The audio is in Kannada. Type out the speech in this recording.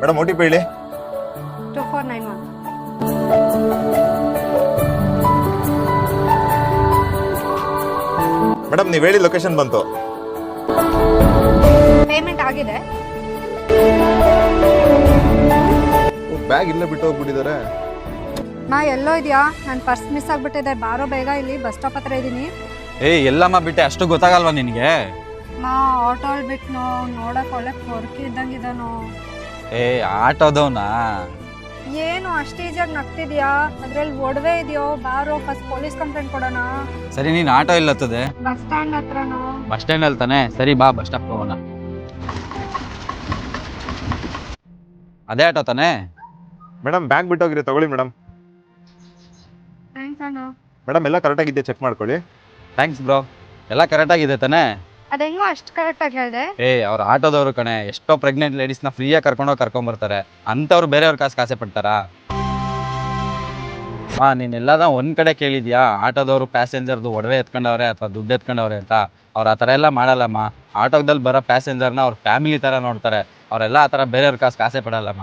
ಮೇಡಮ್ OTP ಹೇಳಿ. 2491. ಮೇಡಮ್ ನೀವು ಹೇಳಿ ಲೊಕೇಶನ್ ಬಂತು. ಪೇಮೆಂಟ್ ಆಗಿದೆ. ಬ್ಯಾಗ್ ಇಲ್ಲೇ ಬಿಟ್ಟು ಹೋಗ್ಬಿಟ್ಟಿದ್ದಾರೆ. ನಾ ಎಲ್ಲೋ ಇದೆಯಾ? ನನ್ನ ಪರ್ಸ್ ಮಿಸ್ ಆಗ್ಬಿಟ್ಟಿದೆ. ಬಾರೋ ಬೇಗ, ಇಲ್ಲಿ ಬಸ್ ಸ್ಟಾಪ್ ಹತ್ರ ಇದ್ದೀನಿ. ಎಲ್ಲಮ್ಮ ಬಿಟ್ಟೆ, ಅಷ್ಟು ಗೊತ್ತಾಗಲ್ವಾ ನಿನಗೆ? ನಾ ಆಟೋಲ್ ಬಿಟ್ನೋ, ನೋಡಕ್ ಒಳ್ಳೆ ಕೊರಕಿ ಇದ್ದಂಗಿದಾನೋ. ಆಟೋದವನಾ? ಏನು ಅಷ್ಟು ಈಜಿಯಾಗಿ ನಗ್ತಿದ್ಯಾ? ಅದ್ರಲ್ಲಿ ಒಡವೆ ಇದೆಯೋ? ಬಾರೋ ಫಸ್ಟ್ ಪೊಲೀಸ್ ಕಂಪ್ಲೇಂಟ್ ಕೊಡೋಣ. ಸರಿ, ನೀನ್ ಆಟೋ ಇಲ್ಲತ್ತದೆ? ಬಸ್ ಸ್ಟ್ಯಾಂಡ್ ಹತ್ರನೋ. ಬಸ್ ಸ್ಟ್ಯಾಂಡ್ ಅಲ್ಲಿ ತಾನೆ? ಸರಿ ಬಾ, ಬಸ್ ಸ್ಟಾಪ್ ಹೋಗೋಣ. ಅದೇ ಆಟೋ ತಾನೆ? ಮೇಡಮ್ ಬ್ಯಾಗ್ ಬಿಟ್ಟೋಗಿರಿ, ತಗೊಳ್ಳಿ ಮೇಡಮ್. ಥ್ಯಾಂಕ್ಸ್ ಅಣ್ಣ. ಮೇಡಮ್ ಎಲ್ಲ ಕರೆಕ್ಟಾಗಿದ್ದೆ, ಚೆಕ್ ಮಾಡ್ಕೊಳ್ಳಿ. Thanks bro. ಎಲ್ಲ ಕರೆಕ್ಟ್ ಆಗಿದೆ ತಾನೆ? ಅದೇನೋ ಅಷ್ಟು ಕರೆಕ್ಟಾಗಿ ಹೇಳಿದೆ. ಅವ್ರ ಆಟೋದವರು ಕಣೆ, ಎಷ್ಟೋ ಪ್ರೆಗ್ನೆಂಟ್ ಲೇಡೀಸ್ನ ಫ್ರೀಯಾಗಿ ಕರ್ಕೊಂಬರ್ತಾರೆ. ಅಂಥವ್ರು ಬೇರೆಯವ್ರ ಕಾಸೆ ಪಡ್ತಾರಾ? ನೀನೆಲ್ಲದ ಒಂದ್ ಕಡೆ ಕೇಳಿದ್ಯಾ ಆಟೋದವರು ಪ್ಯಾಸೆಂಜರ್ದು ಒಡವೆ ಎತ್ಕೊಂಡವ್ರೆ ಅಥವಾ ದುಡ್ಡು ಎತ್ಕೊಂಡವ್ರೆ ಅಂತ? ಅವ್ರು ಆ ಥರ ಎಲ್ಲ ಮಾಡಲ್ಲಮ್ಮ. ಆಟೋದಲ್ಲಿ ಬರೋ ಪ್ಯಾಸೆಂಜರ್ನ ಅವ್ರ ಫ್ಯಾಮಿಲಿ ಥರ ನೋಡ್ತಾರೆ. ಅವರೆಲ್ಲ ಆ ಥರ ಬೇರೆಯವ್ರ ಕಾಸೆ ಪಡಲ್ಲಮ್ಮ.